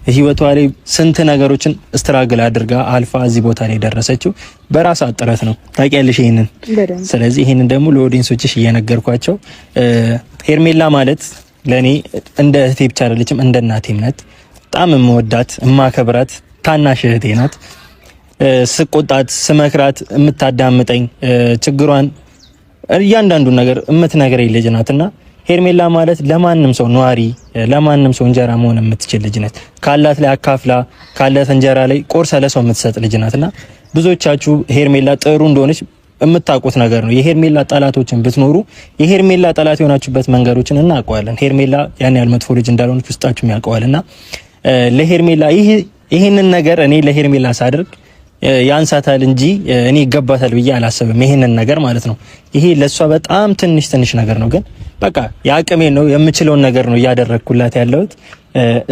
ህይወቷ ላይ ስንት ነገሮችን ስትራግል አድርጋ አልፋ እዚህ ቦታ ላይ ደረሰችው በራሷ ጥረት ነው። ታውቂያለሽ ይሄንን። ስለዚህ ይሄንን ደግሞ ለኦዲየንሶችሽ እየነገርኳቸው ሄርሜላ ማለት ለኔ እንደ እህቴ ብቻ አይደለችም፣ እንደ እናቴም ናት። በጣም የምወዳት የማከብራት ታናሽ እህቴ ናት። ስቆጣት ስመክራት የምታዳምጠኝ ችግሯን እያንዳንዱን ነገር የምትነግረኝ ልጅ ናትና ሄርሜላ ማለት ለማንም ሰው ኗሪ ለማንም ሰው እንጀራ መሆን የምትችል ልጅ ናት። ካላት ላይ አካፍላ ካላት እንጀራ ላይ ቆርሳ ለሰው የምትሰጥ ልጅ ናትና ብዙዎቻችሁ ሄርሜላ ጥሩ እንደሆነች የምታውቁት ነገር ነው። የሄርሜላ ጠላቶችን ብትኖሩ የሄርሜላ ጠላት የሆናችሁበት መንገዶችን እናውቀዋለን። ሄርሜላ ያን ያህል መጥፎ ልጅ እንዳልሆነች ውስጣችሁም ያውቀዋልና ለሄርሜላ ይሄንን ነገር እኔ ለሄርሜላ ሳደርግ ያንሳታል እንጂ እኔ ይገባታል ብዬ አላሰብም። ይሄንን ነገር ማለት ነው። ይሄ ለሷ በጣም ትንሽ ነገር ነው፣ ግን በቃ ያቅሜን ነው የምችለውን ነገር ነው እያደረግኩላት ያለሁት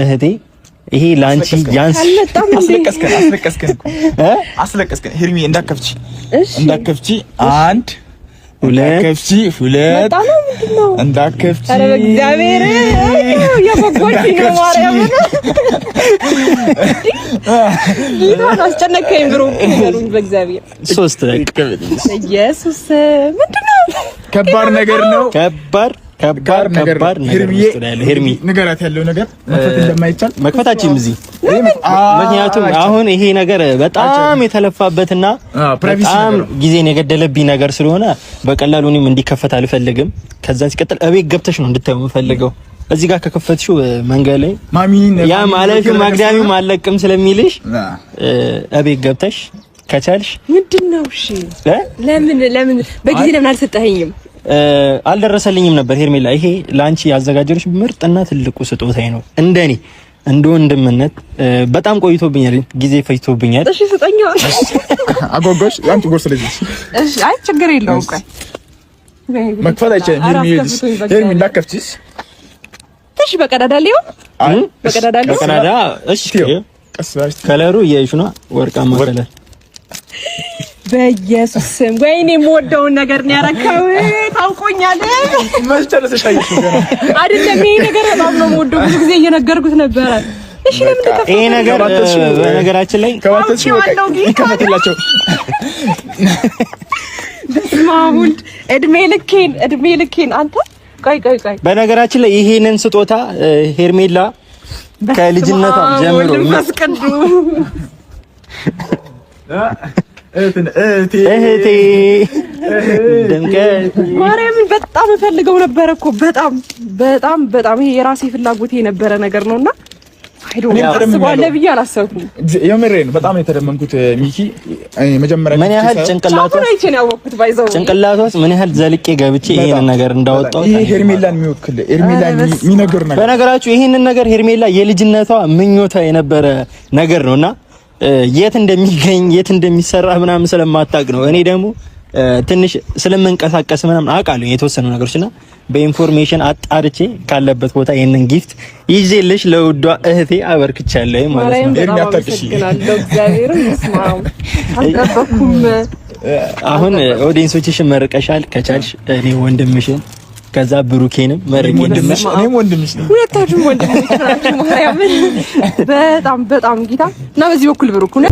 እህቴ። ይሄ ላንቺ ያንስ አስለቀስከን ሄርሚ እንዳከፍቺ አንድ እንዳከፍቺ ሁለት እንዳከፍቺ አረ በእግዚአብሔር የበጎች ነው ማርያም ይሄን አስጨነቀኝ ብሩ ነገሩን በእግዚአብሔር ሶስት ኢየሱስ ምንድነው? ከባድ ነገር ነው። ከባድ ነገር ሄርሚ ንገራት ያለው ነገር መክፈት እንደማይቻል መክፈታችን እዚህ ምክንያቱም አሁን ይሄ ነገር በጣም የተለፋበትና በጣም ጊዜን የገደለብኝ ነገር ስለሆነ በቀላሉ እኔም እንዲከፈት አልፈልግም። ከዛ ሲቀጥል እቤት ገብተሽ ነው እንድታዩ የምፈልገው። እዚህ ጋር ከከፈትሽው መንገድ ላይ ያ ማለፊው ማግዳሚው ማለቅም ስለሚልሽ እቤት ገብተሽ ከቻልሽ ምንድነው? እሺ ለምን በጊዜ ለምን አልሰጠኸኝም? አልደረሰልኝም ነበር ሄርሜላ። ይሄ ላንቺ ያዘጋጀልሽ ምርጥና ትልቁ ስጦታዬ ነው። እንደኔ እንደ ወንድምነት በጣም ቆይቶብኛል፣ ጊዜ ፈጅቶብኛል። እሺ ስጠኛ። አጎጎሽ ያንቺ ጎርስ ልጅ። እሺ አይ ችግር የለውም። ቆይ መክፈል አይቻልም። ሄርሚ እንዳከፍቺስ እሺ በቀዳዳ ሊሆን በቀዳዳ እሺ ከለሩ የይሹና ወርቃማ ከለር በኢየሱስ ስም ወይኔ የምወደውን ነገር ነው ያረከው። ታውቆኛለህ ማስተላለሻይሽ ገና አይደለም። ይሄ ነገር በጣም ነው የምወደው። ብዙ ጊዜ እየነገርኩት ነበረ። እሺ ለምን ተከፈተ? ይሄ ነገር በነገራችን ላይ ከዋተሽ ይከፈትላቸው። በስማውልድ እድሜ ልኬን አንተ ቆይ በነገራችን ላይ ይሄንን ስጦታ ሄርሜላ ከልጅነቷ ጀምሮ መስቀዱ እህቴ ድምቀት ማርያምን በጣም እፈልገው ነበር እኮ በጣም ይሄ የራሴ ፍላጎት የነበረ ነገር ነውና አይዶ አስባለሁ ብዬ አላሰብኩም። የምሬን በጣም የተደመምኩት ሚኪ መጀመሪያ ምን ያህል ጭንቅላቷስ ምን ያህል ዘልቄ ገብቼ ይሄንን ነገር እንዳወጣው ይሄ ሄርሜላን የሚወክል ሄርሜላን የሚነገር ነገር በነገራችሁ ይሄንን ነገር ሄርሜላ የልጅነቷ ምኞቷ የነበረ ነገር ነውና የት እንደሚገኝ የት እንደሚሰራ ምናምን ስለማታውቅ ነው። እኔ ደግሞ ትንሽ ስለምንቀሳቀስ ምናምን አውቃለሁ የተወሰኑ ነገሮችና በኢንፎርሜሽን አጣርቼ ካለበት ቦታ ይሄንን ጊፍት ይዤልሽ ለውዷ እህቴ አበርክቻለሁ ማለት ነው። እኔ አታውቅሽ እግዚአብሔርን ይስማው አልጠበኩም። አሁን ኦዲየንሶችሽን መርቀሻል። ከቻልሽ እኔ ወንድምሽን ከዛ ብሩኬንም እኔም ወንድምሽ ነው። ሁለታችሁም ወንድሞች ናችሁ። ማርያምን በጣም ጌታ እና በዚህ በኩል ብሩክ ነው